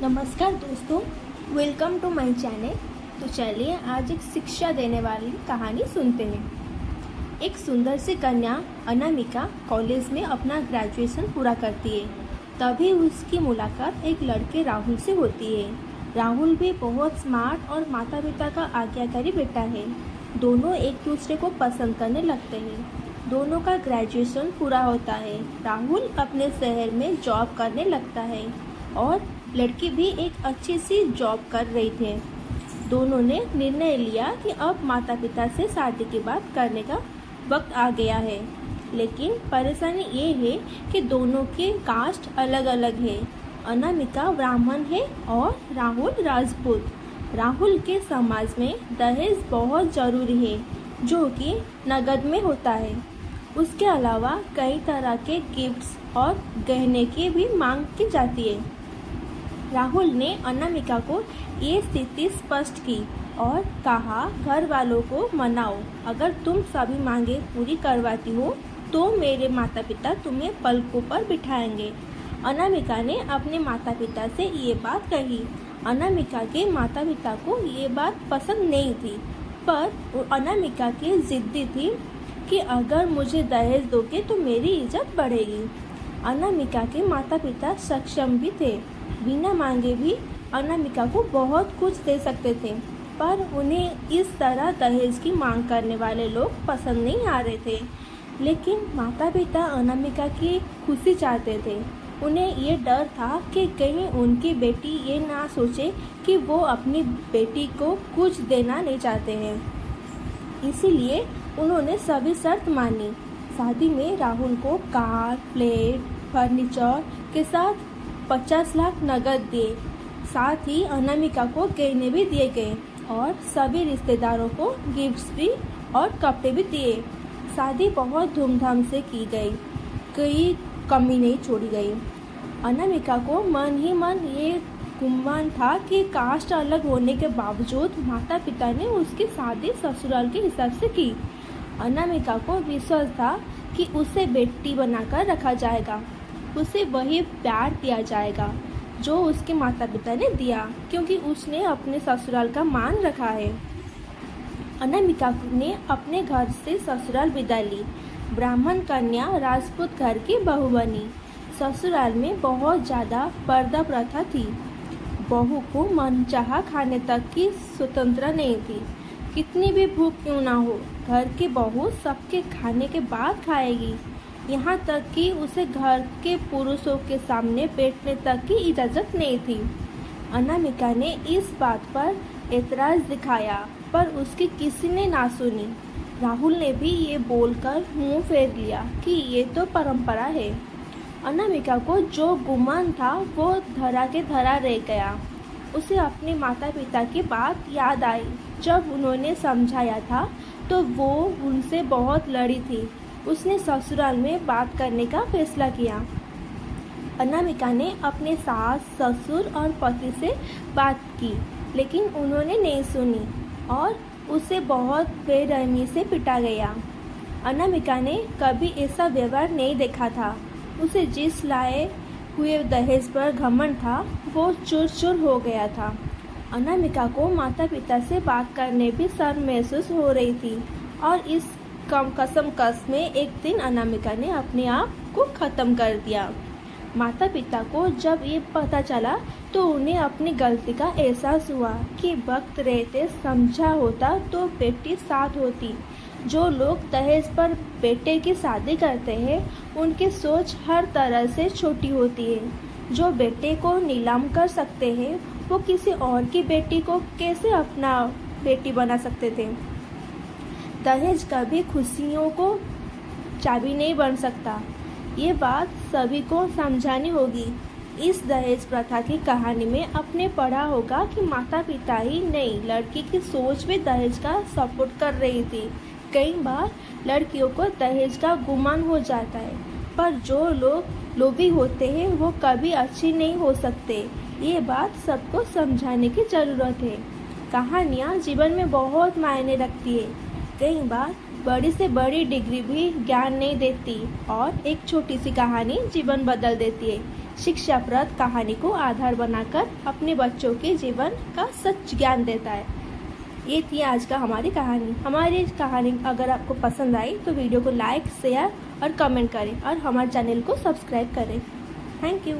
नमस्कार दोस्तों, welcome to my channel. तो चलिए आज एक शिक्षा देने वाली कहानी सुनते हैं। एक सुंदर सी कन्या अनामिका कॉलेज में अपना ग्रेजुएशन पूरा करती है। तभी उसकी मुलाकात एक लड़के राहुल से होती है। राहुल भी बहुत स्मार्ट और माता पिता का आज्ञाकारी बेटा है। दोनों एक दूसरे को पसंद करने लगते हैं। दोनों का ग्रेजुएशन पूरा होता है। राहुल अपने शहर में जॉब करने लगता है और लड़की भी एक अच्छी सी जॉब कर रही थे। दोनों ने निर्णय लिया कि अब माता पिता से शादी की बात करने का वक्त आ गया है। लेकिन परेशानी ये है कि दोनों के कास्ट अलग अलग है। अनामिका ब्राह्मण है और राहुल राजपूत। राहुल के समाज में दहेज बहुत ज़रूरी है, जो कि नगद में होता है। उसके अलावा कई तरह के गिफ्ट्स और गहने की भी मांग की जाती है। राहुल ने अनामिका को ये स्थिति स्पष्ट की और कहा, घर वालों को मनाओ, अगर तुम सभी मांगे पूरी करवाती हो तो मेरे माता पिता तुम्हें पलकों पर बिठाएंगे। अनामिका ने अपने माता पिता से ये बात कही। अनामिका के माता पिता को ये बात पसंद नहीं थी, पर अनामिका की जिद्दी थी कि अगर मुझे दहेज दोगे तो मेरी इज्जत बढ़ेगी। अनामिका के माता पिता सक्षम भी थे। बिना मांगे भी अनामिका को बहुत कुछ दे सकते थे, पर उन्हें इस तरह दहेज की मांग करने वाले लोग पसंद नहीं आ रहे थे। लेकिन माता पिता अनामिका की खुशी चाहते थे। उन्हें ये डर था कि कहीं उनकी बेटी ये ना सोचे कि वो अपनी बेटी को कुछ देना नहीं चाहते हैं। इसीलिए उन्होंने सभी शर्त मानी। शादी में राहुल को कार, प्लेट, फर्नीचर के साथ 50 लाख नगद दिए। साथ ही अनामिका को गहने भी दिए गए और सभी रिश्तेदारों को गिफ्ट्स भी और कपड़े भी दिए। शादी बहुत धूमधाम से की गई, कोई कमी नहीं छोड़ी गई। अनामिका को मन ही मन ये गुमान था कि कास्ट अलग होने के बावजूद माता पिता ने उसकी शादी ससुराल के हिसाब से की। अनामिका को विश्वास था कि उसे बेटी बनाकर रखा जाएगा, उसे वही प्यार दिया जाएगा जो उसके माता पिता ने दिया, क्योंकि उसने अपने ससुराल का मान रखा है। अनामिका ने अपने घर से ससुराल विदा ली। ब्राह्मण कन्या राजपूत घर की बहू बनी। ससुराल में बहुत ज़्यादा पर्दा प्रथा थी। बहू को मनचाहा खाने तक की स्वतंत्रता नहीं थी। कितनी भी भूख क्यों ना हो, घर की बहू सबके खाने के बाद खाएगी। यहाँ तक कि उसे घर के पुरुषों के सामने बैठने तक की इजाज़त नहीं थी। अनामिका ने इस बात पर एतराज़ दिखाया, पर उसकी किसी ने ना सुनी। राहुल ने भी ये बोलकर मुंह फेर लिया कि ये तो परंपरा है। अनामिका को जो गुमान था वो धरा के धरा रह गया। उसे अपने माता पिता की बात याद आई। जब उन्होंने समझाया था तो वो उनसे बहुत लड़ी थी। उसने ससुराल में बात करने का फैसला किया। अनामिका ने अपने सास, ससुर और पति से बात की, लेकिन उन्होंने नहीं सुनी और उसे बहुत बेरहमी से पिटा गया। अनामिका ने कभी ऐसा व्यवहार नहीं देखा था। उसे जिस लाए हुए दहेज पर घमंड था वो चूर चूर हो गया था। अनामिका को माता पिता से बात करने भी शर्म महसूस हो रही थी और इस कसम में एक दिन अनामिका ने अपने आप को ख़त्म कर दिया। माता पिता को जब ये पता चला तो उन्हें अपनी गलती का एहसास हुआ कि वक्त रहते समझा होता तो बेटी साथ होती। जो लोग दहेज पर बेटे की शादी करते हैं उनकी सोच हर तरह से छोटी होती है। जो बेटे को नीलाम कर सकते हैं वो किसी और की बेटी को कैसे अपना बेटी बना सकते थे। दहेज कभी खुशियों को चाबी नहीं बन सकता। ये बात सभी को समझानी होगी। इस दहेज प्रथा की कहानी में आपने पढ़ा होगा कि माता पिता ही नहीं, लड़की की सोच भी दहेज का सपोर्ट कर रही थी। कई बार लड़कियों को दहेज का गुमान हो जाता है, पर जो लोग लोभी होते हैं वो कभी अच्छी नहीं हो सकते। ये बात सबको समझाने की ज़रूरत है। कहानियाँ जीवन में बहुत मायने रखती है। कई बार बड़ी से बड़ी डिग्री भी ज्ञान नहीं देती और एक छोटी सी कहानी जीवन बदल देती है। शिक्षाप्रद कहानी को आधार बनाकर अपने बच्चों के जीवन का सच ज्ञान देता है। ये थी आज का हमारी कहानी अगर आपको पसंद आई तो वीडियो को लाइक, शेयर और कमेंट करें और हमारे चैनल को सब्सक्राइब करें। Thank you.